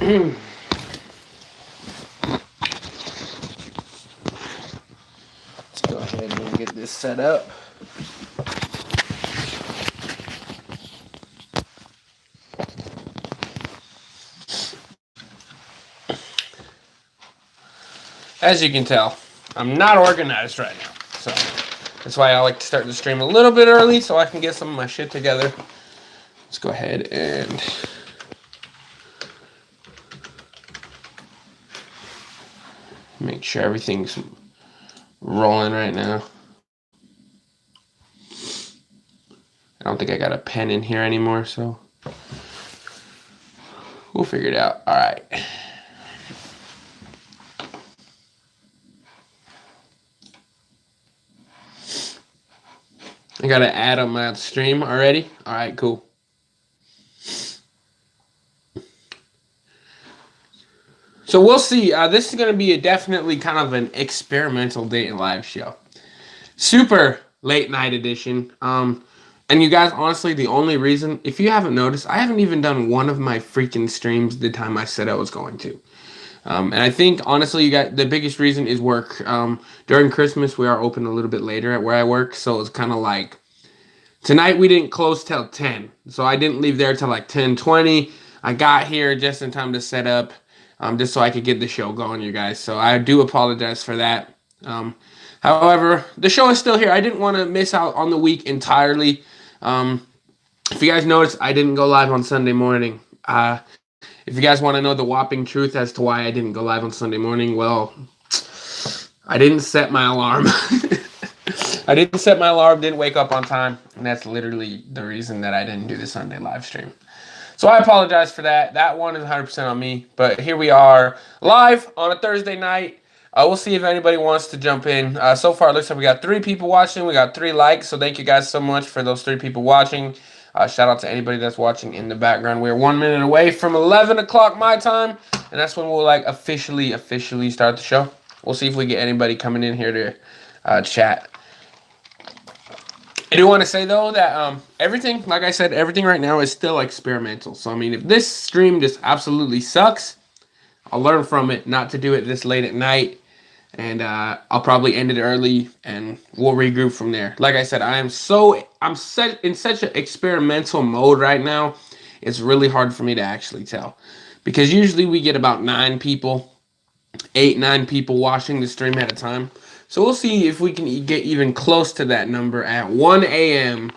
go ahead and get this set up. As you can tell, I'm not organized right now, so that's why I like to start the stream a little bit early so I can get some of my shit together. Let's go ahead and make sure everything's rolling right now. I don't think I got a pen in here anymore, so we'll figure it out. All right. I got an ad on my stream already. All right, cool. So we'll see. This is going to be definitely kind of an experimental Dayton Live show. Super late night edition. And you guys, honestly, the only reason, if you haven't noticed, I haven't even done one of my freaking streams the time I said I was going to. And I think, honestly, you got the biggest reason is work. During Christmas, we are open a little bit later at where I work. So it's kind of like, tonight we didn't close till 10. So I didn't leave there till like 10:20. I got here just in time to set up, just so I could get the show going, you guys. So I do apologize for that. However, the show is still here. I didn't want to miss out on the week entirely. If you guys noticed, I didn't go live on Sunday morning. If you guys want to know the whopping truth as to why I didn't go live on Sunday morning, well, I didn't set my alarm. I didn't set my alarm, didn't wake up on time, and that's literally the reason that I didn't do the Sunday live stream. So I apologize for that. That one is 100% on me, but here we are live on a Thursday night. We'll see if anybody wants to jump in. So far, it looks like we got 3 people watching. We got 3 likes, so thank you guys so much for those 3 people watching. Shout out to anybody that's watching in the background. We're 1 minute away from 11 o'clock my time, and that's when we'll like officially start the show. We'll see if we get anybody coming in here to chat. I do want to say, though, that everything, like I said, everything right now is still experimental. So, I mean, if this stream just absolutely sucks, I'll learn from it not to do it this late at night. And I'll probably end it early, and we'll regroup from there. Like I said, I'm set in such an experimental mode right now. It's really hard for me to actually tell. Because usually we get about 9 people, 8, 9 people watching the stream at a time. So we'll see if we can get even close to that number at 1 a.m.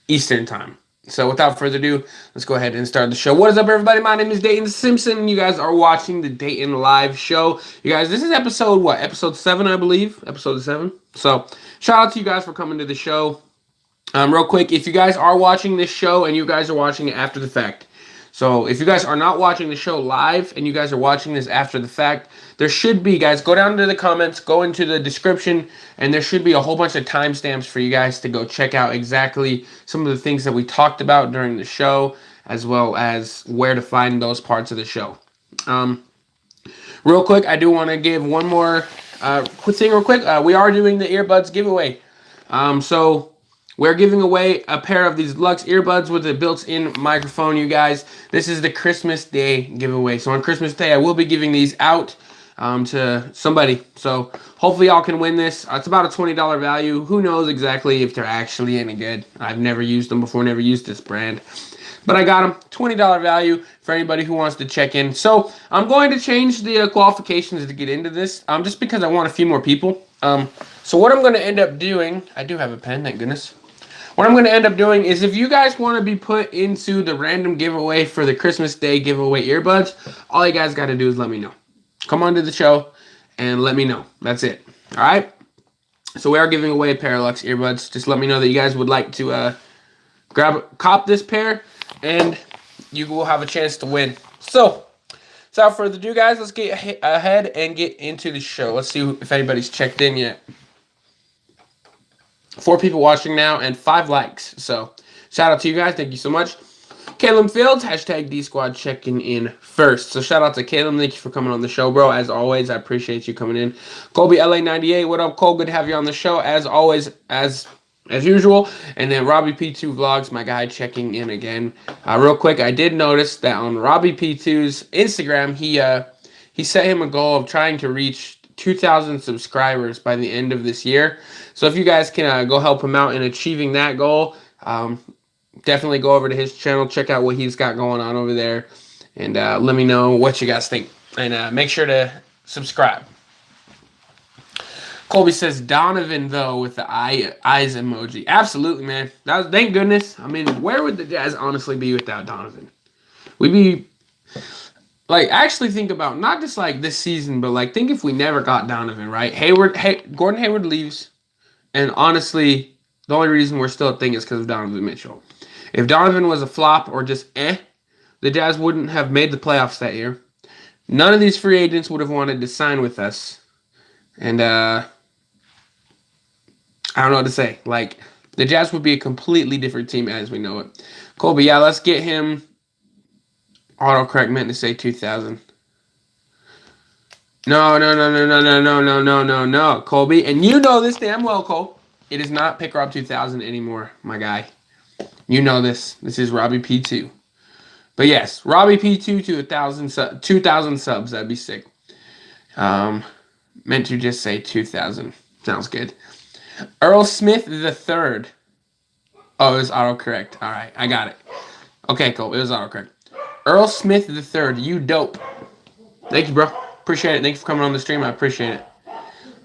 Eastern time. So without further ado, let's go ahead and start the show. What is up, everybody? My name is Dayton Simpson. You guys are watching the Dayton Live Show. You guys, this is episode, what? Episode 7, I believe. Episode 7. So shout out to you guys for coming to the show. Real quick, if you guys are watching this show and you guys are watching it after the fact, so if you guys are not watching the show live and you guys are watching this after the fact, there should be, guys, go down to the comments, go into the description, and there should be a whole bunch of timestamps for you guys to go check out exactly some of the things that we talked about during the show, as well as where to find those parts of the show. Real quick, I do want to give one more quick thing real quick. We are doing the earbuds giveaway. So we're giving away a pair of these Lux earbuds with a built-in microphone, you guys. This is the Christmas Day giveaway. So on Christmas Day, I will be giving these out to somebody. So hopefully y'all can win this. It's about a $20 value. Who knows exactly if they're actually any good. I've never used them before, never used this brand. But I got them. $20 value for anybody who wants to check in. So I'm going to change the qualifications to get into this, just because I want a few more people. So what I'm going to end up doing, I do have a pen, thank goodness. What I'm going to end up doing is, if you guys want to be put into the random giveaway for the Christmas Day giveaway earbuds, all you guys got to do is let me know. Come on to the show and let me know. That's it. All right? So we are giving away a pair of Lux earbuds. Just let me know that you guys would like to cop this pair, and you will have a chance to win. So, without further ado, guys, let's get ahead and get into the show. Let's see if anybody's checked in yet. 4 people watching now and 5 likes. So, shout out to you guys. Thank you so much. Caleb Fields, hashtag D-Squad checking in first. So, shout out to Caleb. Thank you for coming on the show, bro. As always, I appreciate you coming in. Colby LA98, what up, Cole? Good to have you on the show. As always, as as usual. And then Robbie P2 Vlogs, my guy, checking in again. Real quick, I did notice that on Robbie P2's Instagram, he set him a goal of trying to reach 2,000 subscribers by the end of this year. So if you guys can go help him out in achieving that goal, definitely go over to his channel, check out what he's got going on over there, and let me know what you guys think. And make sure to subscribe. Colby says Donovan, though, with the eyes emoji. Absolutely, man. Thank goodness. I mean, where would the Jazz honestly be without Donovan? We'd be, like, actually think about, not just, like, this season, but, like, think if we never got Donovan, right? Gordon Hayward leaves, and honestly, the only reason we're still a thing is because of Donovan Mitchell. If Donovan was a flop or just the Jazz wouldn't have made the playoffs that year. None of these free agents would have wanted to sign with us. And, I don't know what to say. Like, the Jazz would be a completely different team as we know it. Colby, yeah, let's get him. Autocorrect meant to say 2,000. No, Colby. And you know this damn well, Cole. It is not Pick Rob 2000 anymore, my guy. You know this. This is Robbie P2. But yes, Robbie P2 to 2,000 subs. That'd be sick. Meant to just say 2,000. Sounds good. Earl Smith III. Oh, it was autocorrect. All right, I got it. Okay, cool. It was autocorrect. Earl Smith III, you dope. Thank you, bro. Appreciate it. Thanks for coming on the stream. I appreciate it.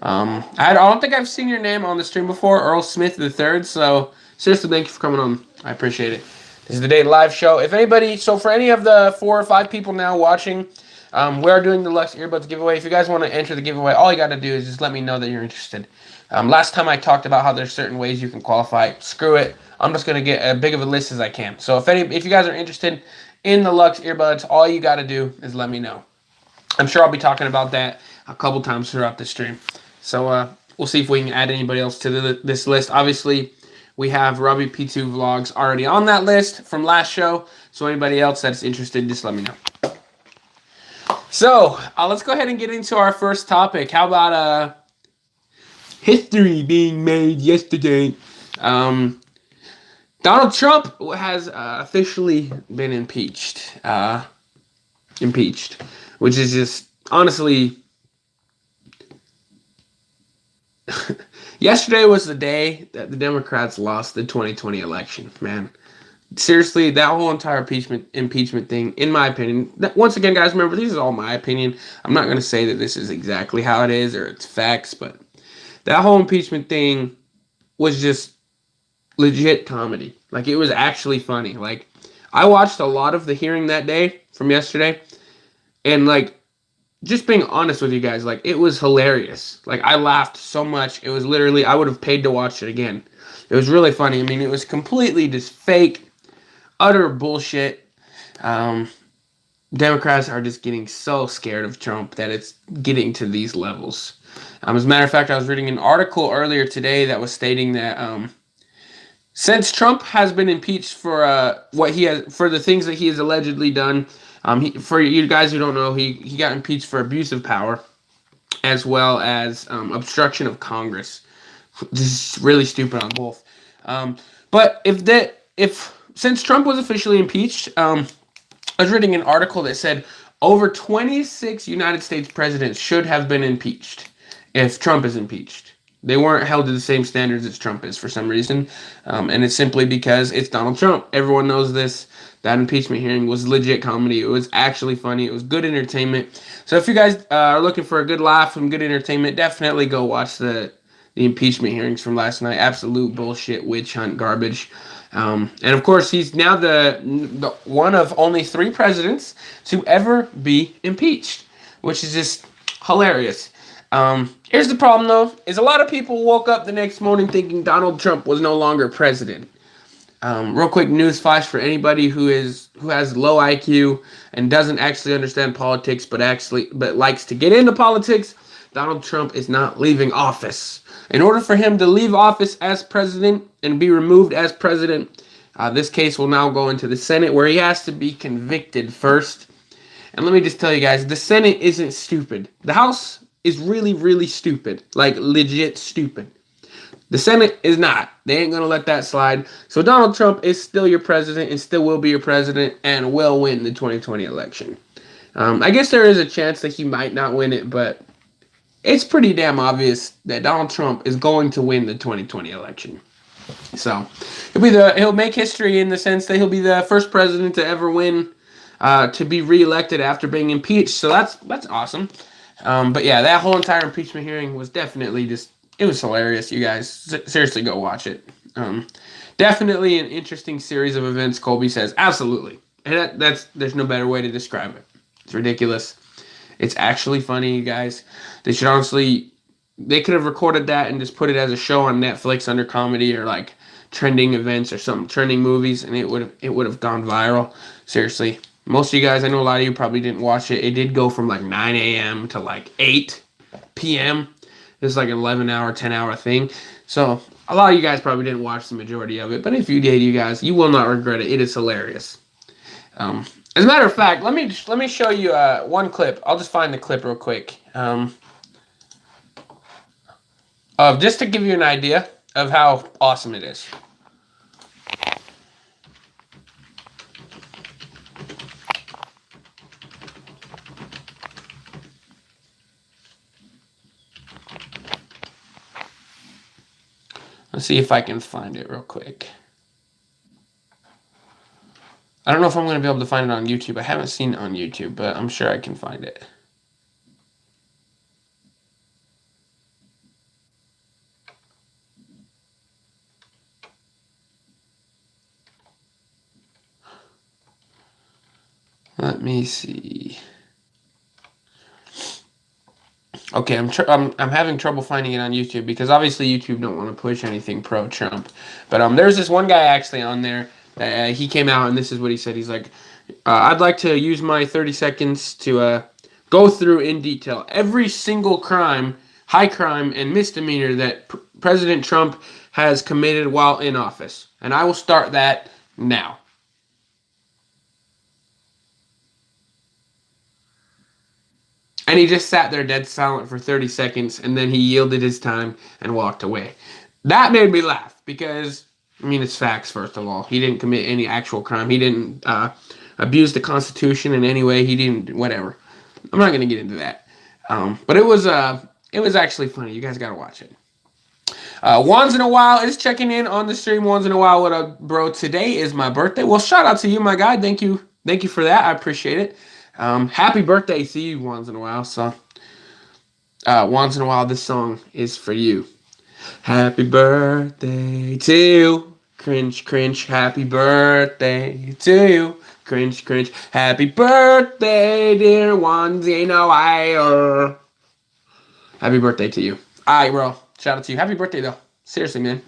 I don't think I've seen your name on the stream before, Earl Smith III. So seriously, thank you for coming on. I appreciate it. This is the Dayton Live Show. If anybody, so for any of the 4 or 5 people now watching, we are doing the Lux earbuds giveaway. If you guys want to enter the giveaway, all you got to do is just let me know that you're interested. Last time I talked about how there's certain ways you can qualify. Screw it. I'm just going to get as big of a list as I can. So if you guys are interested in the Lux earbuds, all you got to do is let me know. I'm sure I'll be talking about that a couple times throughout the stream. So we'll see if we can add anybody else to this list. Obviously, we have Robbie P2 Vlogs already on that list from last show. So anybody else that's interested, just let me know. So let's go ahead and get into our first topic. How about history being made yesterday? Donald Trump has officially been impeached. Which is just, honestly, yesterday was the day that the Democrats lost the 2020 election, man. Seriously, that whole entire impeachment thing, in my opinion, once again, guys, remember, this is all my opinion. I'm not going to say that this is exactly how it is or it's facts, but that whole impeachment thing was just legit comedy. Like, it was actually funny. Like, I watched a lot of the hearing that day from yesterday, and, like, just being honest with you guys, like, it was hilarious. Like, I laughed so much. It was literally, I would have paid to watch it again. It was really funny. I mean, it was completely just fake, utter bullshit. Democrats are just getting so scared of Trump that it's getting to these levels. As a matter of fact, I was reading an article earlier today that was stating that since Trump has been impeached for for the things that he has allegedly done, for you guys who don't know, he got impeached for abuse of power, as well as obstruction of Congress. This is really stupid on both. But since Trump was officially impeached, I was reading an article that said over 26 United States presidents should have been impeached if Trump is impeached. They weren't held to the same standards as Trump is for some reason. And it's simply because it's Donald Trump. Everyone knows this. That impeachment hearing was legit comedy. It was actually funny. It was good entertainment. So if you guys are looking for a good laugh and good entertainment, definitely go watch the impeachment hearings from last night. Absolute bullshit, witch hunt, garbage. And of course, he's now the one of only 3 presidents to ever be impeached, which is just hilarious. Here's the problem, though, is a lot of people woke up the next morning thinking Donald Trump was no longer president. Real quick news flash for anybody who has low IQ and doesn't actually understand politics, but likes to get into politics. Donald Trump is not leaving office. In order for him to leave office as president and be removed as president, this case will now go into the Senate, where he has to be convicted first. And let me just tell you guys, the Senate isn't stupid. The House is really, really stupid. Like, legit stupid. The Senate is not. They ain't going to let that slide. So Donald Trump is still your president and still will be your president and will win the 2020 election. I guess there is a chance that he might not win it, but it's pretty damn obvious that Donald Trump is going to win the 2020 election. So he'll make history in the sense that he'll be the first president to ever win, to be reelected after being impeached. So that's awesome. But yeah, that whole entire impeachment hearing was definitely it was hilarious. You guys, seriously, go watch it. Definitely an interesting series of events. Colby says absolutely, and there's no better way to describe it. It's ridiculous. It's actually funny, you guys. They could have recorded that and just put it as a show on Netflix under comedy or like trending events or something, trending movies, and it would have gone viral. Seriously. Most of you guys, I know a lot of you probably didn't watch it. It did go from like 9 a.m. to like 8 p.m. It's like an 11-hour, 10-hour thing. So a lot of you guys probably didn't watch the majority of it. But if you did, you guys, you will not regret it. It is hilarious. As a matter of fact, let me show you one clip. I'll just find the clip real quick. Just to give you an idea of how awesome it is. Let's see if I can find it real quick. I don't know if I'm going to be able to find it on YouTube. I haven't seen it on YouTube, but I'm sure I can find it. Let me see. Okay, I'm having trouble finding it on YouTube because obviously YouTube don't want to push anything pro-Trump. But there's this one guy actually on there that he came out and this is what he said. He's like, I'd like to use my 30 seconds to go through in detail every single crime, high crime, and misdemeanor that President Trump has committed while in office. And I will start that now. And he just sat there dead silent for 30 seconds, and then he yielded his time and walked away. That made me laugh because, I mean, it's facts, first of all. He didn't commit any actual crime. He didn't abuse the Constitution in any way. He didn't, whatever. I'm not going to get into that. But it was actually funny. You guys got to watch it. Once in a while is checking in on the stream. Once in a while, what up, bro? Today is my birthday. Well, shout out to you, my guy. Thank you for that. I appreciate it. Happy birthday to you once in a while. So, once in a while, this song is for you. Happy birthday to you. Cringe, cringe. Happy birthday to you. Cringe, cringe. Happy birthday, dear ones in a while. Happy birthday to you. All right, bro. Shout out to you. Happy birthday, though. Seriously, man.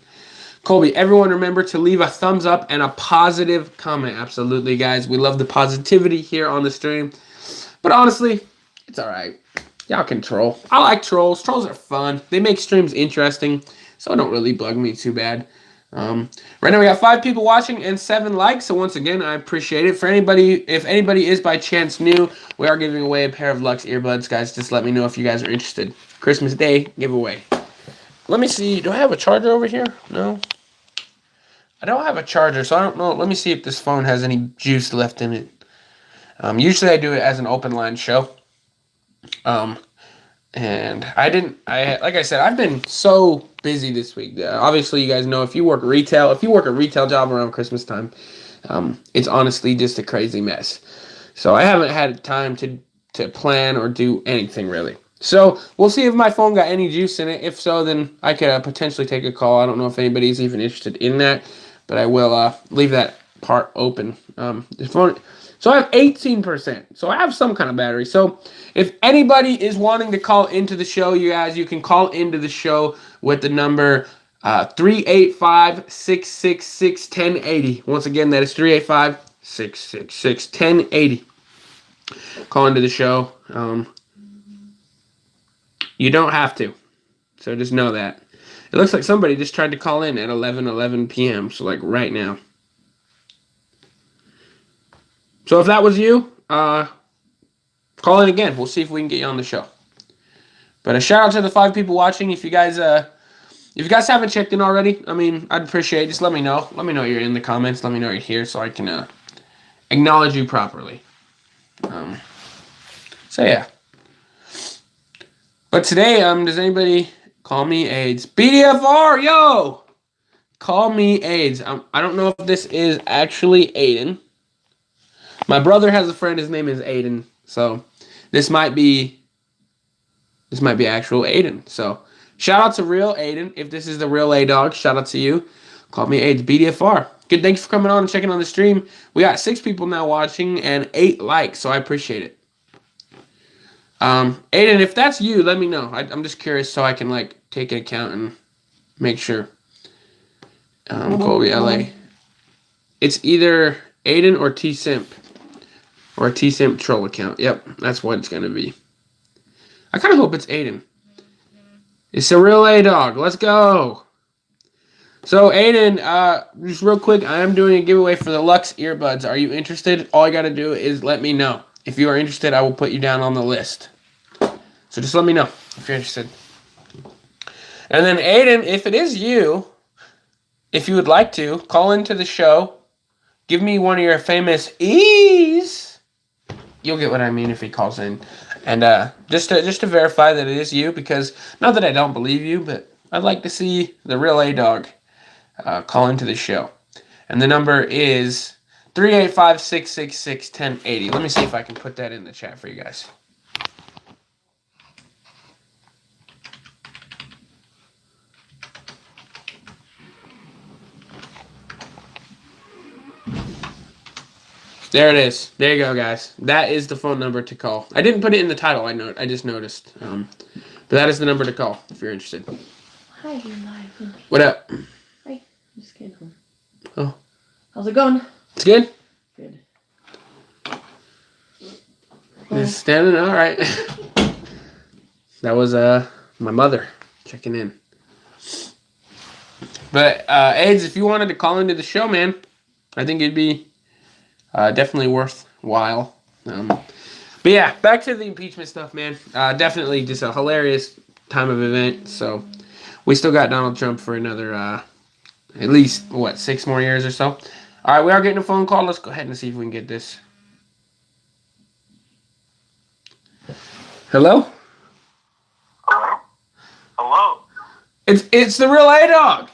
Colby, everyone remember to leave a thumbs up and a positive comment. Absolutely, guys. We love the positivity here on the stream. But honestly, it's all right. Y'all can troll. I like trolls. Trolls are fun. They make streams interesting, so it don't really bug me too bad. Right now we got 5 people watching and 7 likes. So once again, I appreciate it. For anybody, if anybody is by chance new, we are giving away a pair of Lux earbuds, guys. Just let me know if you guys are interested. Christmas Day giveaway. Let me see. Do I have a charger over here? No. I don't have a charger, so I don't know. Let me see if this phone has any juice left in it. Usually I do it as an open line show. And like I said, I've been so busy this week. Obviously, you guys know if you work a retail job around Christmas time, it's honestly just a crazy mess. So I haven't had time to plan or do anything really. So we'll see if my phone got any juice in it. If so, then I could potentially take a call. I don't know if anybody's even interested in that, but I will leave that part open. The phone. So I have 18%. So I have some kind of battery. So if anybody is wanting to call into the show, you guys, you can call into the show with the number 385-666-1080. Once again, that is 385-666-1080. Call into the show. You don't have to. So just know that. It looks like somebody just tried to call in at 11 p.m. So like right now. So if that was you, call in again. We'll see if we can get you on the show. But a shout out to the 5 people watching. If you guys If you guys haven't checked in already, I mean, I'd appreciate it. Just let me know. Let me know you're in the comments. Let me know you're here so I can acknowledge you properly. So yeah. But today, does anybody call me AIDS? BDFR, yo! Call me AIDS. I don't know if this is actually Aiden. My brother has a friend. His name is Aiden. So this might be actual Aiden. So shout out to real Aiden. If this is the real A-Dog, shout out to you. Call me AIDS. BDFR. Good. Thanks for coming on and checking on the stream. We got 6 people now watching and 8 likes. So I appreciate it. Aiden, if that's you, let me know. I'm just curious so I can like take an account and make sure. Colby LA. It's either Aiden or T-Simp. Or a T-Simp troll account. Yep, that's what it's going to be. I kind of hope it's Aiden. It's a real A-Dog. Let's go. So, Aiden, just real quick, I am doing a giveaway for the Lux earbuds. Are you interested? All you got to do is let me know. If you are interested, I will put you down on the list. So just let me know if you're interested. And then, Aiden, if it is you, if you would like to, call into the show. Give me one of your famous E's. You'll get what I mean if he calls in. And just to verify that it is you, because not that I don't believe you, but I'd like to see the real A-Dog call into the show. And the number is 385-666-1080. Let me see if I can put that in the chat for you guys. There it is. There you go, guys. That is the phone number to call. I didn't put it in the title. I just noticed. But that is the number to call if you're interested. Hi, live. What up? Hi. Just getting home. Oh. How's it going? It's good? Good. Just standing. All right. That was my mother checking in. But AIDS, if you wanted to call into the show, man, I think it'd be definitely worthwhile. But yeah, back to the impeachment stuff, man. Definitely just a hilarious time of event. So we still got Donald Trump for another at least 6 more years or so. All right, we are getting a phone call. Let's go ahead and see if we can get this. Hello? Hello? Hello? It's the real A-Dog.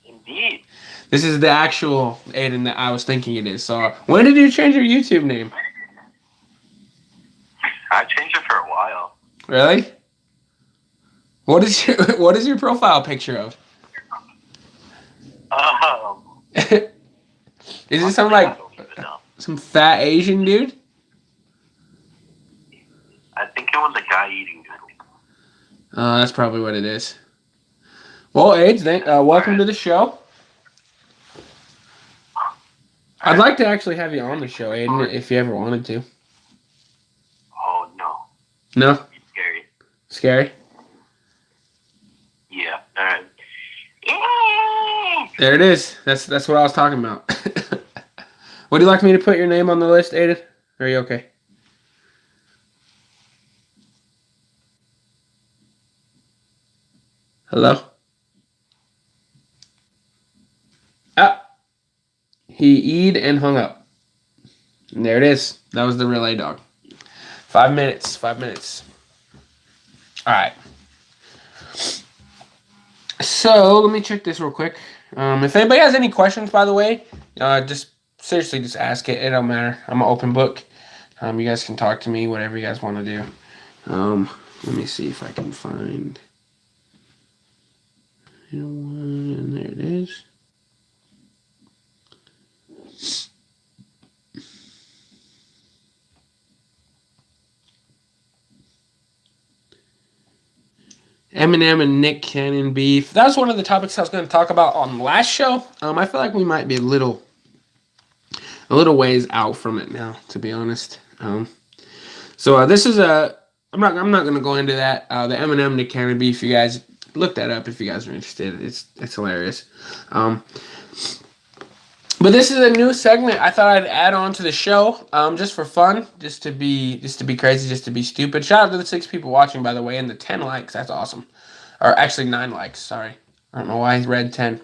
Indeed. This is the actual Aiden that I was thinking it is. So when did you change your YouTube name? I changed it for a while. Really? What is your profile picture of? Is it some like some fat Asian dude? I think it was a guy eating noodles. That's probably what it is. Well, AIDS, welcome to the show. I'd like to actually have you on the show, Aiden, if you ever wanted to. Oh, no. No? It's scary. Scary? Yeah. All right. There it is. That's what I was talking about. Would you like me to put your name on the list, Aiden? Are you okay? Hello? Ah! He eat and hung up. And there it is. That was the real A-Dog. 5 minutes. 5 minutes. All right. So let me check this real quick. If anybody has any questions, by the way, just seriously just ask it. It don't matter. I'm an open book. You guys can talk to me, whatever you guys want to do. Let me see if I can find. And there it is. Eminem and Nick Cannon beef. That was one of the topics I was going to talk about on the last show. I feel like we might be a little ways out from it now, to be honest. So this is a. I'm not going to go into that. The Eminem Nick Cannon beef. You guys look that up if you guys are interested. It's hilarious. But this is a new segment I thought I'd add on to the show, just for fun, just to be crazy, just to be stupid. Shout out to the 6 people watching, by the way, and the 10 likes. That's awesome. Or actually 9 likes, sorry. I don't know why I read 10.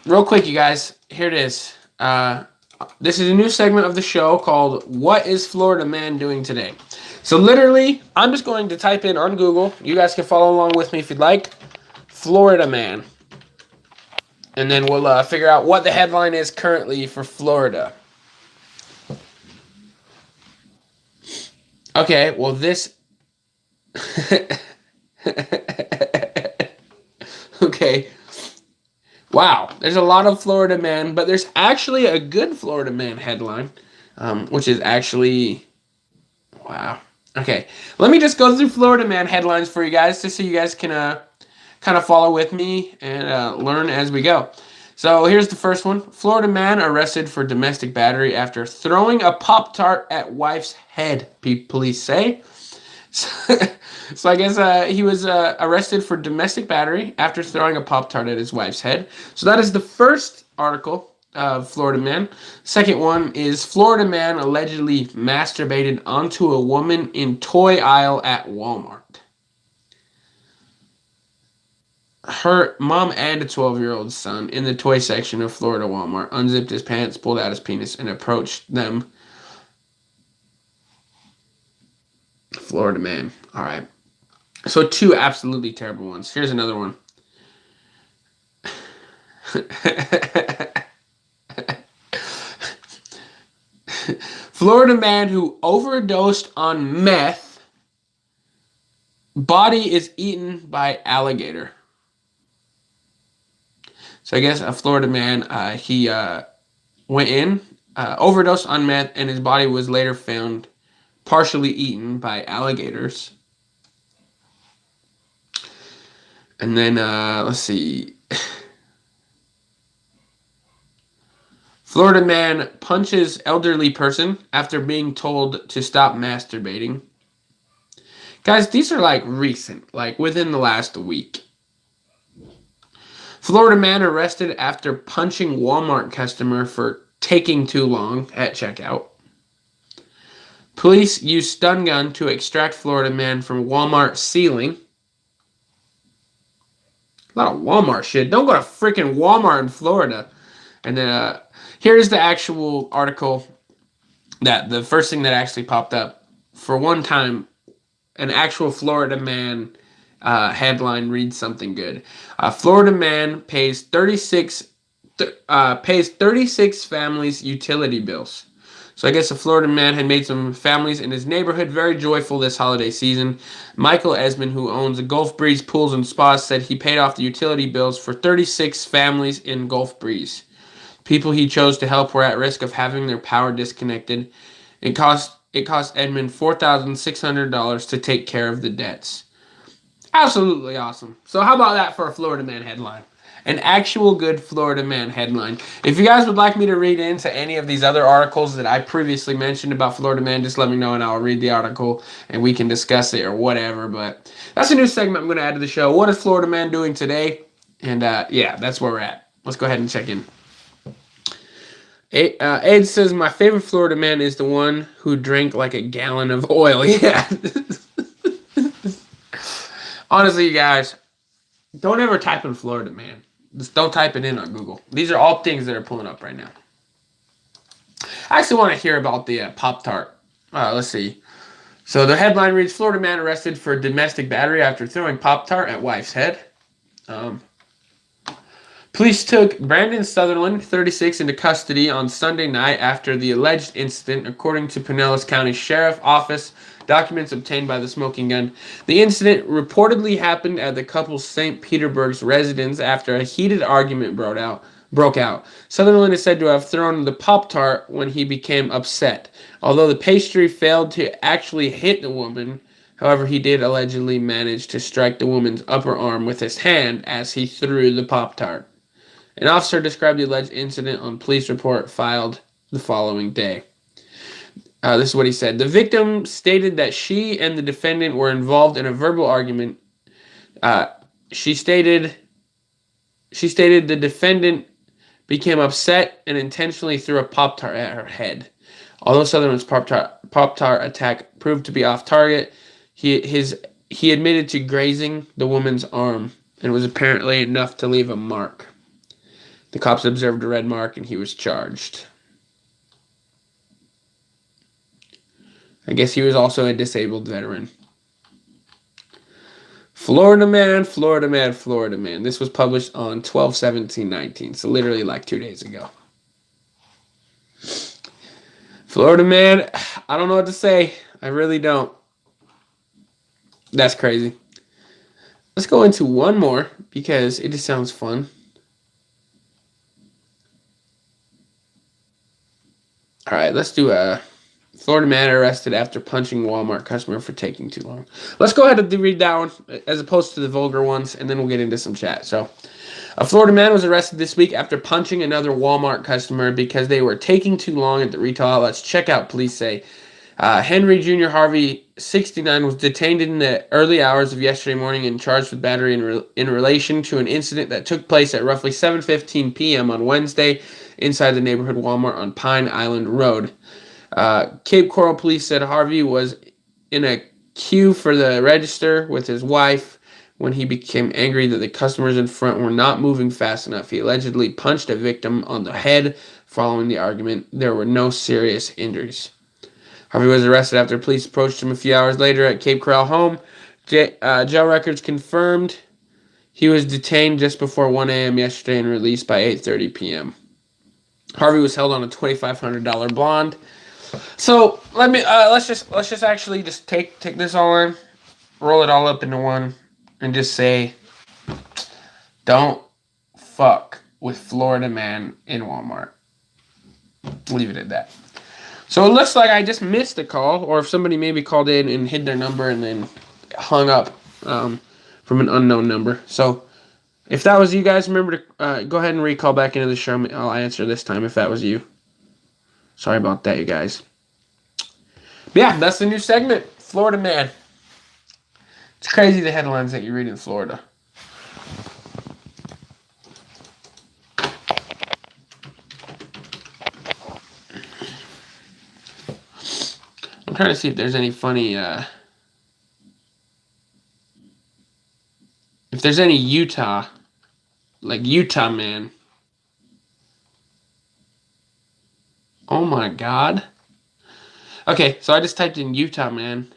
Real quick, you guys, here it is. This is a new segment of the show called What is Florida Man Doing Today? So literally, I'm just going to type in on Google. You guys can follow along with me if you'd like. Florida Man. And then we'll figure out what the headline is currently for Florida. Okay, well this... Okay. Wow, there's a lot of Florida Man, but there's actually a good Florida Man headline, which is actually, wow. Okay, let me just go through Florida Man headlines for you guys, just so you guys can kind of follow with me and learn as we go. So here's the first one. Florida man arrested for domestic battery after throwing a Pop-Tart at wife's head, police say. So I guess he was arrested for domestic battery after throwing a Pop-Tart at his wife's head. So that is the first article of Florida man. Second one is Florida man allegedly masturbated onto a woman in toy aisle at Walmart. Her mom and a 12-year-old son in the toy section of Florida Walmart unzipped his pants, pulled out his penis, and approached them. Florida man. All right. So 2 absolutely terrible ones. Here's another one. Florida man who overdosed on meth. Body is eaten by alligator. So I guess a Florida man, he went in, overdosed on meth, and his body was later found partially eaten by alligators. And then, let's see. Florida man punches elderly person after being told to stop masturbating. Guys, these are like recent, like within the last week. Florida man arrested after punching Walmart customer for taking too long at checkout. Police used stun gun to extract Florida man from Walmart ceiling. A lot of Walmart shit. Don't go to freaking Walmart in Florida. And then here's the actual article that the first thing that actually popped up. For one time, an actual Florida man headline reads something good. Florida man pays 36 families utility bills. So I guess a Florida man had made some families in his neighborhood very joyful this holiday season. Michael Esmond, who owns a Gulf Breeze Pools and Spas, said he paid off the utility bills for 36 families in Gulf Breeze. People he chose to help were at risk of having their power disconnected. It cost Edmond $4,600 to take care of the debts. Absolutely awesome. So how about that for a Florida man headline? An actual good Florida man headline. If you guys would like me to read into any of these other articles that I previously mentioned about Florida man, just let me know and I'll read the article and we can discuss it or whatever. But that's a new segment I'm going to add to the show. What is Florida man doing today? And yeah, that's where we're at. Let's go ahead and check in. Ed says, my favorite Florida man is the one who drank like a gallon of oil. Yeah. Honestly, you guys, don't ever type in Florida man. Just don't type it in on Google. These are all things that are pulling up right now. I actually want to hear about the Pop-Tart. Let's see. So the headline reads, Florida man arrested for domestic battery after throwing Pop-Tart at wife's head. Police took Brandon Sutherland, 36, into custody on Sunday night after the alleged incident, according to Pinellas County Sheriff's Office documents obtained by the smoking gun. The incident reportedly happened at the couple's St. Petersburg's residence after a heated argument broke out. Sutherland is said to have thrown the Pop-Tart when he became upset. Although the pastry failed to actually hit the woman, however, he did allegedly manage to strike the woman's upper arm with his hand as he threw the Pop-Tart. An officer described the alleged incident on police report filed the following day. This is what he said. The victim stated that she and the defendant were involved in a verbal argument. She stated the defendant became upset and intentionally threw a Pop-Tart at her head. Although Sutherland's Pop-Tart attack proved to be off target, his he admitted to grazing the woman's arm and was apparently enough to leave a mark. The cops observed a red mark and he was charged. I guess he was also a disabled veteran. Florida man, Florida man, Florida man. This was published on 12/17/19, so literally like 2 days ago. Florida man, I don't know what to say. I really don't. That's crazy. Let's go into one more because it just sounds fun. All right, let's do a Florida man arrested after punching Walmart customer for taking too long. Let's go ahead and read that one as opposed to the vulgar ones, and then we'll get into some chat. So, a Florida man was arrested this week after punching another Walmart customer because they were taking too long at the retail outlets checkout, police say. Henry Jr. Harvey, 69, was detained in the early hours of yesterday morning and charged with battery in relation to an incident that took place at roughly 7:15 p.m. on Wednesday inside the neighborhood Walmart on Pine Island Road. Cape Coral police said Harvey was in a queue for the register with his wife when he became angry that the customers in front were not moving fast enough. He allegedly punched a victim on the head following the argument. There were no serious injuries. Harvey was arrested after police approached him a few hours later at Cape Coral home. Jail records confirmed he was detained just before 1 a.m. yesterday and released by 8:30 p.m. Harvey was held on a $2,500 bond. So let's just actually just take this all in, roll it all up into one, and just say, don't fuck with Florida man in Walmart. Leave it at that. So it looks like I just missed a call, or if somebody maybe called in and hid their number and then hung up from an unknown number. So if that was you guys, remember to go ahead and recall back into the show. I'll answer this time if that was you. Sorry about that, you guys. But yeah, that's the new segment, Florida Man. It's crazy the headlines that you read in Florida. I'm trying to see if there's any funny, if there's any Utah, like Utah man. Oh my God. Okay, so I just typed in Utah man.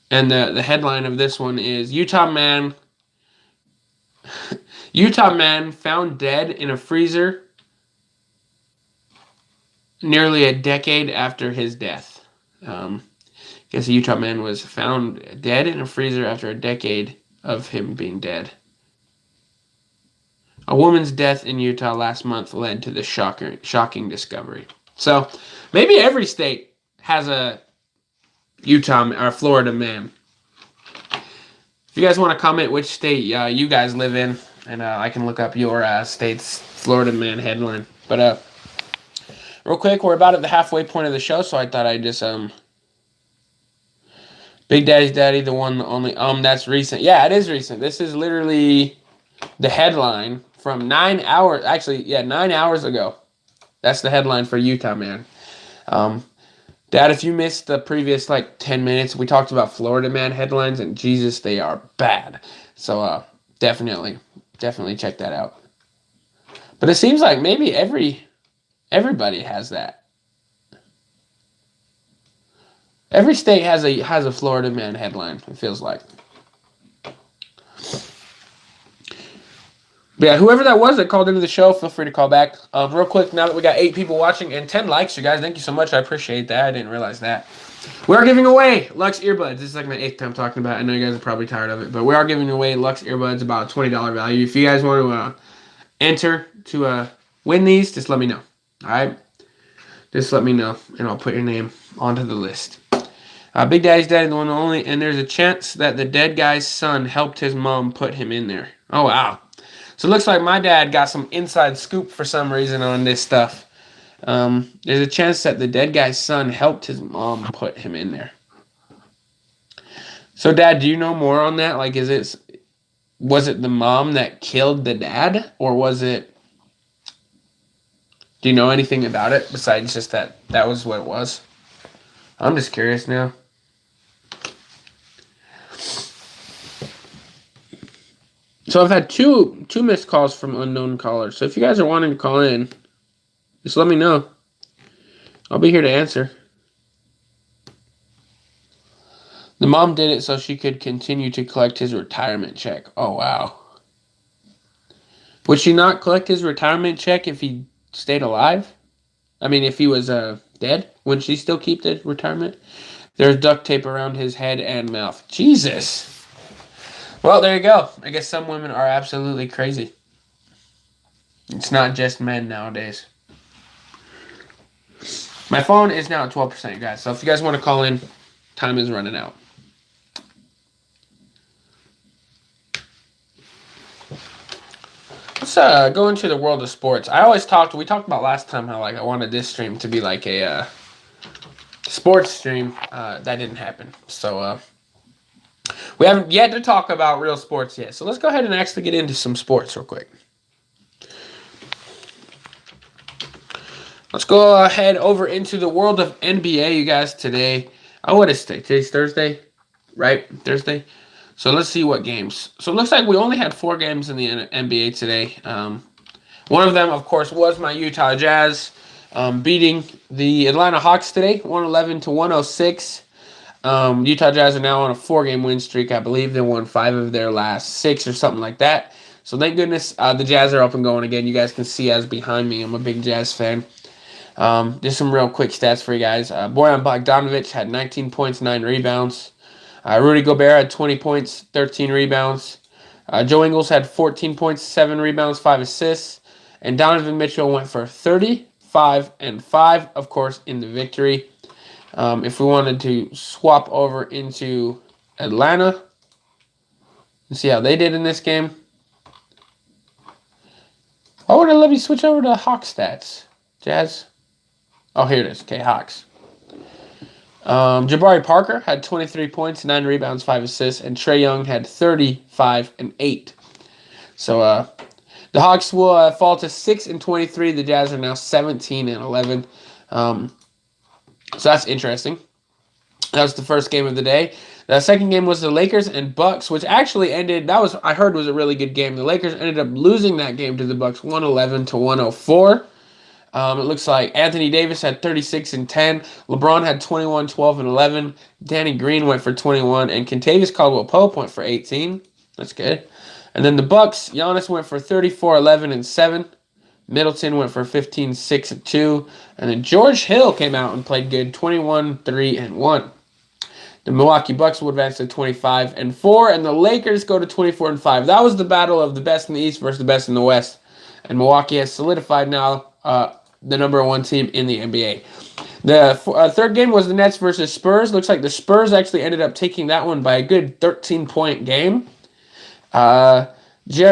And the headline of this one is Utah man found dead in a freezer nearly a decade after his death. I guess a Utah man was found dead in a freezer after a decade of him being dead. A woman's death in Utah last month led to the shocking discovery. So maybe every state has a Utah or Florida man. If you guys want to comment which state you guys live in, and I can look up your state's Florida man headline. But real quick, we're about at the halfway point of the show, so I thought I'd just Big Daddy's Daddy, the one, the only. That's recent. Yeah, it is recent. This is literally the headline from 9 hours. Actually, yeah, 9 hours ago. That's the headline for Utah man. Dad, if you missed the previous 10 minutes, we talked about Florida man headlines, and Jesus, they are bad. So definitely check that out. But it seems like maybe everybody has that. Every state has a Florida man headline, it feels like. But yeah, whoever that was that called into the show, feel free to call back. Real quick, now that we got 8 people watching and 10 likes, you guys, thank you so much. I appreciate that. I didn't realize that. We are giving away Lux earbuds. This is like my 8th time talking about it. I know you guys are probably tired of it, but we are giving away Lux earbuds, about a $20 value. If you guys want to enter to win these, just let me know. All right? Just let me know, and I'll put your name onto the list. Big Daddy's Daddy, the one and only, and there's a chance that the dead guy's son helped his mom put him in there. Oh, wow. So it looks like my dad got some inside scoop for some reason on this stuff. There's a chance that the dead guy's son helped his mom put him in there. So, Dad, do you know more on that? Was it the mom that killed the dad, or was it? Do you know anything about it besides just that was what it was? I'm just curious now. So I've had two missed calls from unknown callers. So if you guys are wanting to call in, just let me know. I'll be here to answer. The mom did it so she could continue to collect his retirement check. Oh, wow. Would she not collect his retirement check if he stayed alive? I mean, if he was dead, would she still keep the retirement? There's duct tape around his head and mouth. Jesus. Well, there you go. I guess some women are absolutely crazy. It's not just men nowadays. My phone is now at 12%, guys. So if you guys want to call in, time is running out. Let's go into the world of sports. We talked about last time how I wanted this stream to be like a sports stream. That didn't happen. So we haven't yet to talk about real sports yet. So let's go ahead and actually get into some sports real quick. Let's go ahead over into the world of NBA, you guys, today. Oh, what is today? Today's Thursday, right? Thursday. So let's see what games. So it looks like we only had 4 games in the NBA today. One of them, of course, was my Utah Jazz beating the Atlanta Hawks today, 111-106. Utah Jazz are now on a 4-game win streak. I believe they won 5 of their last 6 or something like that. So thank goodness the Jazz are up and going again. You guys can see as behind me, I'm a big Jazz fan. Just some real quick stats for you guys. Bojan Bogdanovic had 19 points, 9 rebounds. Rudy Gobert had 20 points, 13 rebounds. Joe Ingles had 14 points, 7 rebounds, 5 assists. And Donovan Mitchell went for 35 and 5, of course, in the victory. If we wanted to swap over into Atlanta and see how they did in this game. Why would I let me switch over to Hawks stats? Jazz? Oh, here it is. Okay, Hawks. Jabari Parker had 23 points, 9 rebounds, 5 assists, and Trae Young had 35 and 8. So the Hawks will fall to 6-23. The Jazz are now 17-11. So that's interesting. That was the first game of the day. The second game was the Lakers and Bucks, which actually ended. I heard was a really good game. The Lakers ended up losing that game to the Bucks, 111-104. It looks like Anthony Davis had 36 and 10. LeBron had 21, 12, and 11. Danny Green went for 21, and Kentavious Caldwell-Pope went for 18. That's good. And then the Bucks, Giannis went for 34, 11, and 7. Middleton went for 15, 6, and 2. And then George Hill came out and played good, 21, 3, and 1. The Milwaukee Bucks will advance to 25 and 4, and the Lakers go to 24 and 5. That was the battle of the best in the East versus the best in the West. And Milwaukee has solidified now the number 1 team in the NBA. The third game was the Nets versus Spurs. Looks like the Spurs actually ended up taking that one by a good 13-point game. Jarrett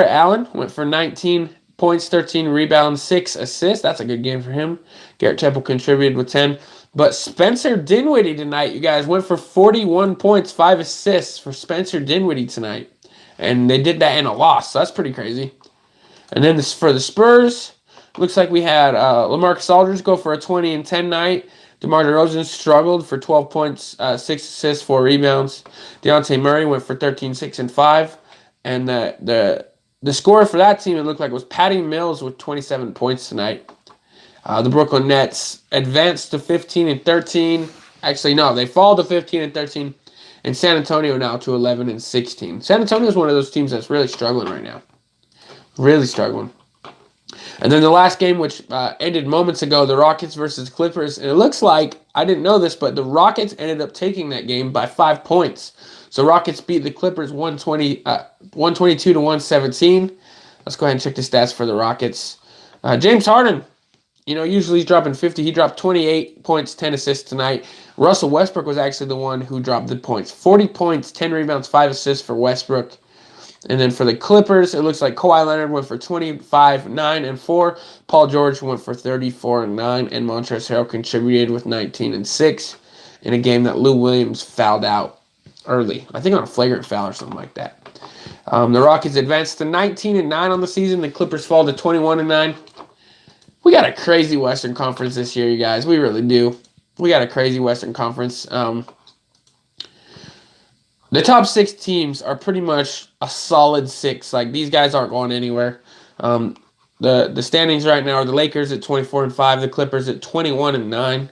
Allen went for 19 points, 13 rebounds, 6 assists. That's a good game for him. Garrett Temple contributed with 10. But Spencer Dinwiddie tonight, you guys, went for 41 points, 5 assists for Spencer Dinwiddie tonight. And they did that in a loss, so that's pretty crazy. And then for the Spurs, looks like we had LaMarcus Aldridge go for a 20 and 10 night. DeMar DeRozan struggled for 12 points, 6 assists, 4 rebounds. Dejounte Murray went for 13, 6, and 5. And the scorer for that team, it looked like, was Patty Mills with 27 points tonight. The Brooklyn Nets advanced to 15 and 13. Actually, no, they fall to 15 and 13. And San Antonio now to 11 and 16. San Antonio is one of those teams that's really struggling right now. Really struggling. And then the last game, which ended moments ago, the Rockets versus Clippers. And it looks like, I didn't know this, but the Rockets ended up taking that game by 5 points. So Rockets beat the Clippers 122 to 117. Let's go ahead and check the stats for the Rockets. James Harden, usually he's dropping 50. He dropped 28 points, 10 assists tonight. Russell Westbrook was actually the one who dropped the points. 40 points, 10 rebounds, 5 assists for Westbrook. And then for the Clippers, it looks like Kawhi Leonard went for 25, 9, and 4. Paul George went for 34 and 9. And Montrezl Harrell contributed with 19 and 6 in a game that Lou Williams fouled out early. I think on a flagrant foul or something like that. The Rockets advanced to 19 and 9 on the season. The Clippers fall to 21 and 9. We got a crazy Western Conference this year, you guys. We really do. we got a crazy Western Conference. The top 6 teams are pretty much a solid 6. Like, these guys aren't going anywhere. The standings right now are the Lakers at 24-5, the Clippers at 21-9,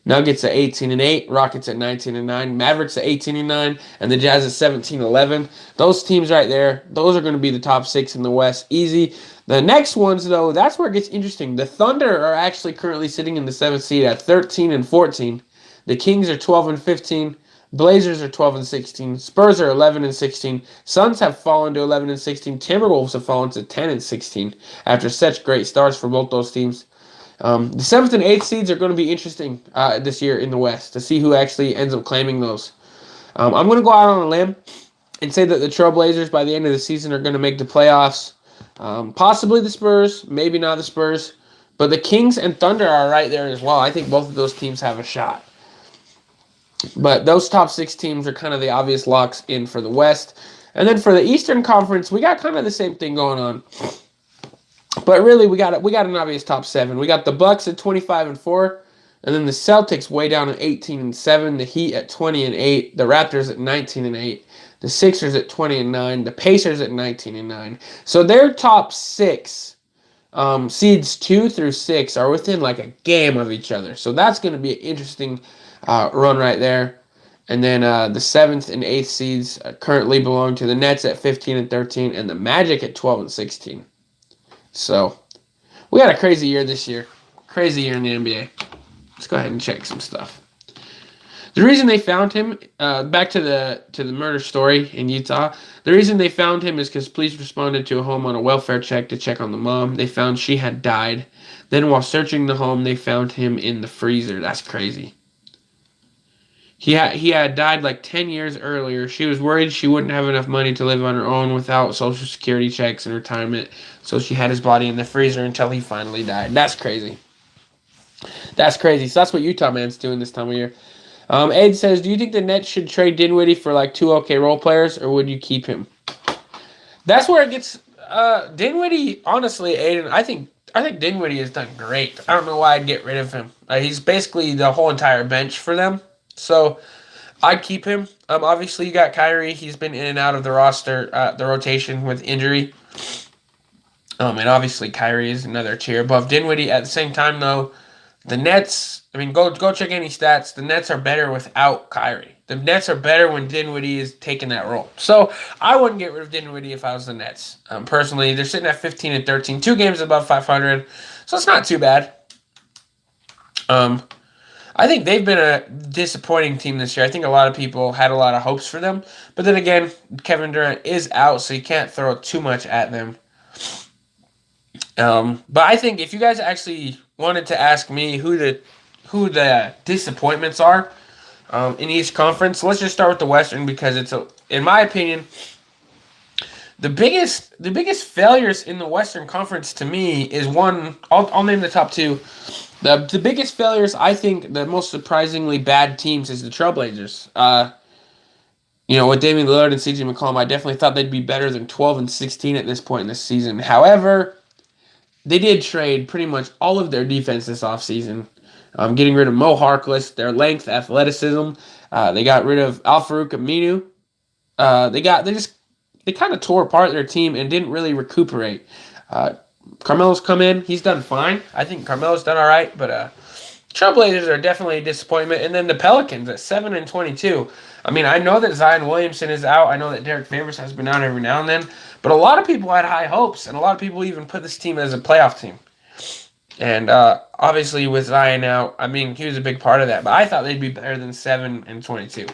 Nuggets at 18-8, Rockets at 19-9, Mavericks at 18-9, and the Jazz at 17-11. Those teams right there, those are going to be the top 6 in the West, easy. The next ones, though, that's where it gets interesting. The Thunder are actually currently sitting in the 7th seed at 13-14. The Kings are 12-15. Blazers are 12-16. Spurs are 11-16. Suns have fallen to 11-16. Timberwolves have fallen to 10-16 after such great starts for both those teams. The 7th and 8th seeds are going to be interesting this year in the West to see who actually ends up claiming those. I'm going to go out on a limb and say that the Trailblazers by the end of the season are going to make the playoffs. Possibly the Spurs, maybe not the Spurs. But the Kings and Thunder are right there as well. I think both of those teams have a shot. But those top 6 teams are kind of the obvious locks in for the West. And then for the Eastern Conference, we got kind of the same thing going on. But really, we got an obvious top 7. We got the Bucks at 25-4, and then the Celtics way down at 18-7, the Heat at 20-8, the Raptors at 19-8, the Sixers at 20-9, the Pacers at 19-9. So their top 6 seeds 2 through 6 are within like a game of each other. So that's going to be an interesting run right there. And then the 7th and 8th seeds currently belong to the Nets at 15-13 and the Magic at 12-16. So we had a crazy year this year. Crazy year in the NBA. Let's go ahead and check some stuff. The reason they found him, back to the murder story in Utah, the reason they found him is because police responded to a home on a welfare check to check on the mom. They found she had died. Then while searching the home, they found him in the freezer. That's crazy. He had died like 10 years earlier. She was worried she wouldn't have enough money to live on her own without Social Security checks and retirement, so she had his body in the freezer until he finally died. That's crazy. That's crazy. So that's what Utah man's doing this time of year. Ed says, do you think the Nets should trade Dinwiddie for like 2 okay role players, or would you keep him? That's where it gets Dinwiddie, honestly, Aiden, I think Dinwiddie has done great. I don't know why I'd get rid of him. He's basically the whole entire bench for them. So I'd keep him. Obviously, you got Kyrie. He's been in and out of the roster, the rotation with injury. And obviously, Kyrie is another tier above Dinwiddie. At the same time, though, the Nets, I mean, go check any stats. The Nets are better without Kyrie. The Nets are better when Dinwiddie is taking that role. So I wouldn't get rid of Dinwiddie if I was the Nets. Personally, they're sitting at 15-13, 2 games above 500. So it's not too bad. I think they've been a disappointing team this year. I think a lot of people had a lot of hopes for them. But then again, Kevin Durant is out, so you can't throw too much at them. But I think if you guys actually wanted to ask me who the disappointments are in each conference, let's just start with the Western because it's, in my opinion, the biggest failures in the Western Conference to me is one. I'll name the top 2. The biggest failures, I think, the most surprisingly bad teams is the Trailblazers. With Damian Lillard and CJ McCollum, I definitely thought they'd be better than 12-16 at this point in the season. However, they did trade pretty much all of their defense this offseason, getting rid of Mo Harkless, their length, athleticism. They got rid of Al-Farouq Aminu. They kind of tore apart their team and didn't really recuperate. Carmelo's come in. He's done fine. I think Carmelo's done all right, but Trailblazers are definitely a disappointment. And then the Pelicans at 7-22. I mean, I know that Zion Williamson is out. I know that Derek Favors has been out every now and then. But a lot of people had high hopes, and a lot of people even put this team as a playoff team. And obviously with Zion out, I mean, he was a big part of that. But I thought they'd be better than 7-22.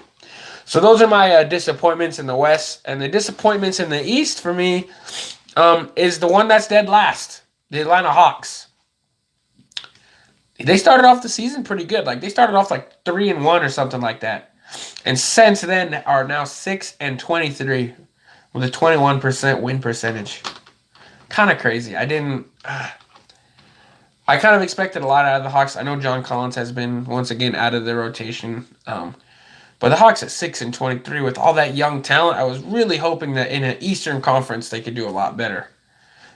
So those are my disappointments in the West. And the disappointments in the East for me is the one that's dead last, the Atlanta Hawks. They started off the season pretty good. Like, they started off like 3-1 or something like that. And since then are now 6-23 with a 21% win percentage. Kind of crazy. I kind of expected a lot out of the Hawks. I know John Collins has been once again out of the rotation. But the Hawks at 6-23 with all that young talent, I was really hoping that in an Eastern Conference they could do a lot better.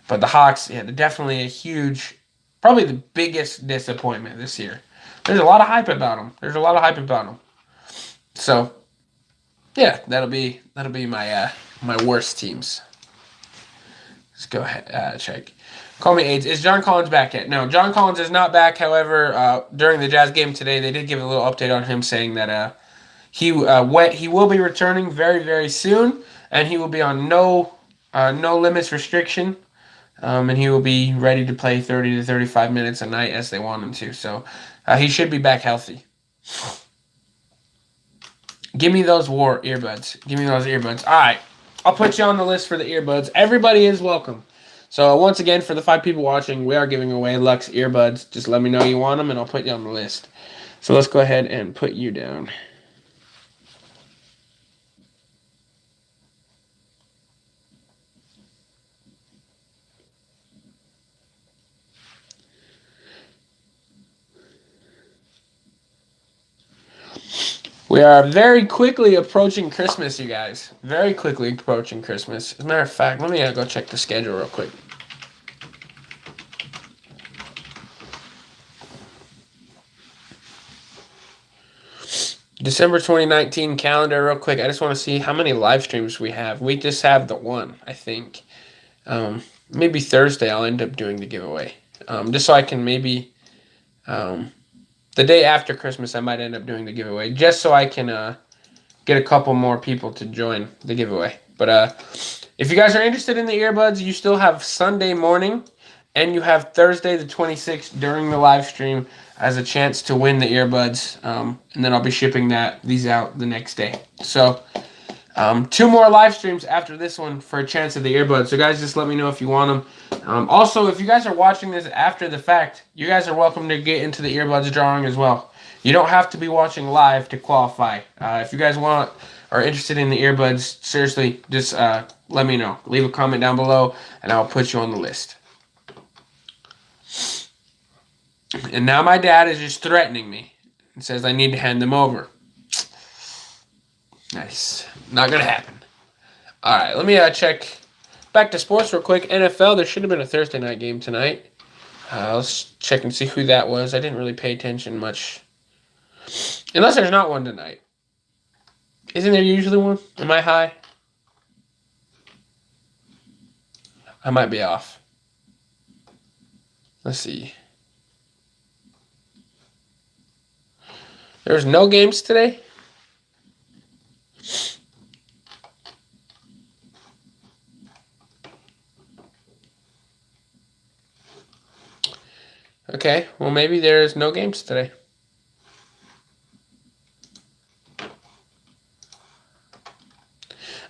But the Hawks, yeah, they're definitely a huge, probably the biggest disappointment this year. There's a lot of hype about them. So yeah, that'll be my my worst teams. Let's go ahead check. Call me AIDS. Is John Collins back yet? No, John Collins is not back. However, during the Jazz game today, they did give a little update on him, saying that he will be returning very, very soon, and he will be on no limits restriction, and he will be ready to play 30 to 35 minutes a night as they want him to. So he should be back healthy. Give me those war earbuds. Give me those earbuds. All right, I'll put you on the list for the earbuds. Everybody is welcome. So once again, for the 5 people watching, we are giving away Lux earbuds. Just let me know you want them, and I'll put you on the list. So let's go ahead and put you down. We are very quickly approaching Christmas, you guys. Very quickly approaching Christmas. As a matter of fact, let me go check the schedule real quick. December 2019 calendar real quick. I just want to see how many live streams we have. We just have the one, I think. Maybe Thursday I'll end up doing the giveaway. Just so I can maybe... the day after Christmas I might end up doing the giveaway. Just so I can get a couple more people to join the giveaway. But if you guys are interested in the earbuds, you still have Sunday morning. And you have Thursday the 26th during the live stream as a chance to win the earbuds. And then I'll be shipping these out the next day. So 2 more live streams after this one for a chance at the earbuds. So guys, just let me know if you want them. Also, if you guys are watching this after the fact, you guys are welcome to get into the earbuds drawing as well. You don't have to be watching live to qualify. If you guys are interested in the earbuds, seriously, just let me know. Leave a comment down below and I'll put you on the list. And now my dad is just threatening me and says I need to hand them over. Nice. Not going to happen. All right, let me check back to sports real quick. NFL, there should have been a Thursday night game tonight. Let's check and see who that was. I didn't really pay attention much. Unless there's not one tonight. Isn't there usually one? Am I high? I might be off. Let's see. There's no games today? Okay, well maybe there's no games today.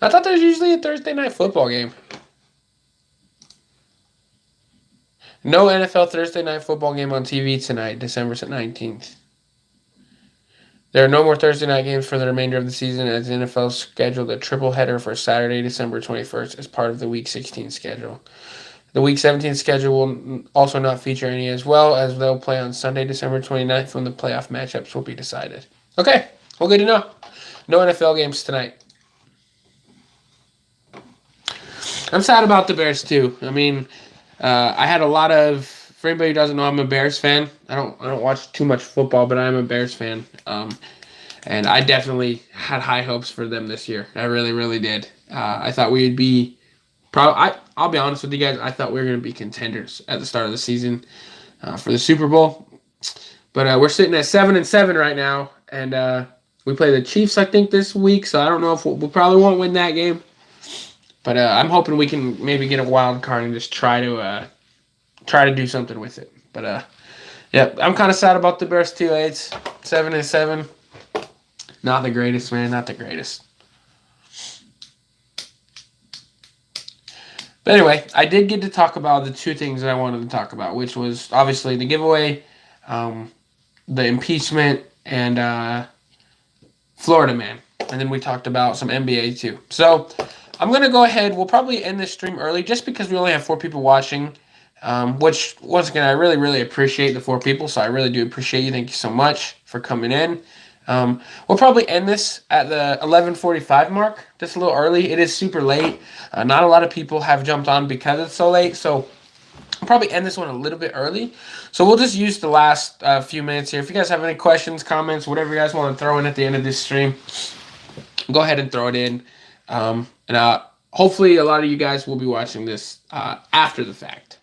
I thought there was usually a Thursday night football game. No NFL Thursday night football game on TV tonight, December 19th. There are no more Thursday night games for the remainder of the season as the NFL scheduled a triple header for Saturday, December 21st as part of the Week 16 schedule. The Week 17 schedule will also not feature any as well as they'll play on Sunday, December 29th when the playoff matchups will be decided. Okay, well good to know. No NFL games tonight. I'm sad about the Bears too. I mean, I had a lot of... For anybody who doesn't know, I'm a Bears fan. I don't watch too much football, but I'm a Bears fan. And I definitely had high hopes for them this year. I really, really did. I thought we would be... I'll be honest with you guys. I thought we were going to be contenders at the start of the season for the Super Bowl. But we're sitting at 7-7 right now. And we play the Chiefs, I think, this week. So I don't know if we probably won't win that game. But I'm hoping we can maybe get a wild card and just try to do something with it. But yeah, I'm kind of sad about the Bears too. It's 7-7. Not the greatest, man. Not the greatest. But anyway, I did get to talk about the 2 things that I wanted to talk about, which was obviously the giveaway, the impeachment, and Florida Man. And then we talked about some NBA too. So I'm going to go ahead. We'll probably end this stream early just because we only have 4 people watching. Which, once again, I really, really appreciate the 4 people. So I really do appreciate you. Thank you so much for coming in. We'll probably end this at the 11:45 mark, just a little early. It is super late. Not a lot of people have jumped on because it's so late. So I'll probably end this one a little bit early. So we'll just use the last few minutes here. If you guys have any questions, comments, whatever you guys want to throw in at the end of this stream, go ahead and throw it in. And hopefully a lot of you guys will be watching this after the fact.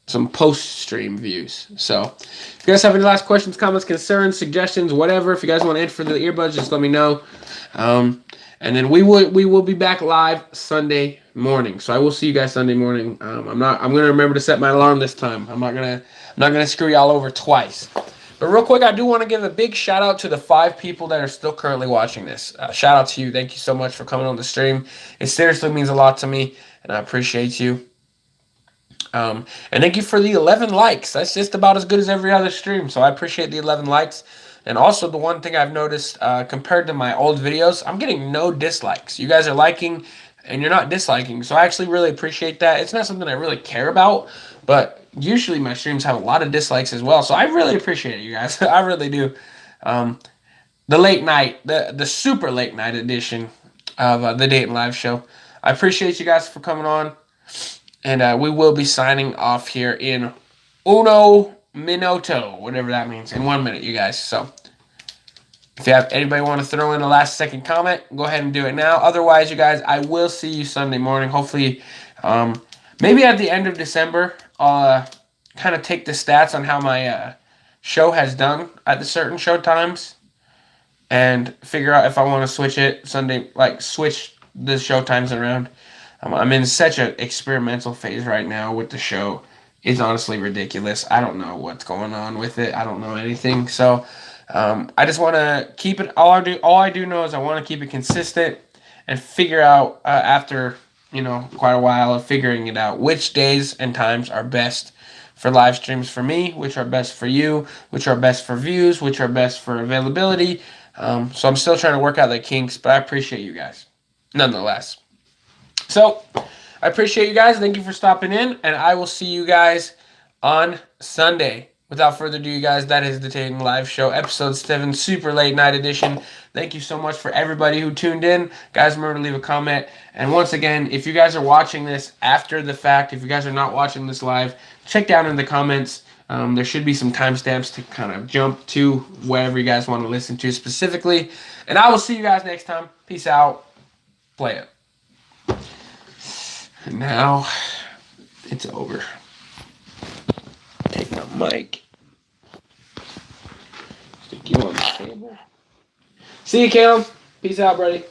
Some post-stream views. So if you guys have any last questions, comments, concerns, suggestions, whatever, if you guys want to enter for the earbuds, just let me know. And then we will be back live Sunday morning. So I will see you guys Sunday morning. I'm gonna remember to set my alarm this time. I'm not gonna screw y'all over twice. But real quick, I do want to give a big shout out to the 5 people that are still currently watching this. Shout out to you. Thank you so much for coming on the stream. It seriously means a lot to me, and I appreciate you. And thank you for the 11 likes. That's just about as good as every other stream. So I appreciate the 11 likes. And also the one thing I've noticed compared to my old videos, I'm getting no dislikes. You guys are liking and you're not disliking. So I actually really appreciate that. It's not something I really care about, but usually my streams have a lot of dislikes as well. So I really appreciate it, you guys. I really do. The late night, the super late night edition of the Dayton Live Show. I appreciate you guys for coming on. And we will be signing off here in uno minuto, whatever that means, in 1 minute, you guys. So if you have anybody want to throw in a last second comment, go ahead and do it now. Otherwise, you guys, I will see you Sunday morning. Hopefully, maybe at the end of December, I'll kind of take the stats on how my show has done at the certain show times and figure out if I want to switch it Sunday, like switch the show times around. I'm in such an experimental phase right now with the show. It's honestly ridiculous. I don't know what's going on with it. I don't know anything. So I just want to keep it. All I do know is I want to keep it consistent and figure out after quite a while of figuring it out which days and times are best for live streams for me, which are best for you, which are best for views, which are best for availability. So I'm still trying to work out the kinks, but I appreciate you guys nonetheless. So, I appreciate you guys. Thank you for stopping in, and I will see you guys on Sunday. Without further ado, you guys, that is the Dayton Live Show, episode 7, super late night edition. Thank you so much for everybody who tuned in. Guys, remember to leave a comment. And once again, if you guys are watching this after the fact, if you guys are not watching this live, check down in the comments. There should be some timestamps to kind of jump to whatever you guys want to listen to specifically. And I will see you guys next time. Peace out. Play it. And now, it's over. Take my mic. Stick you on the table. See you, Caleb. Peace out, buddy.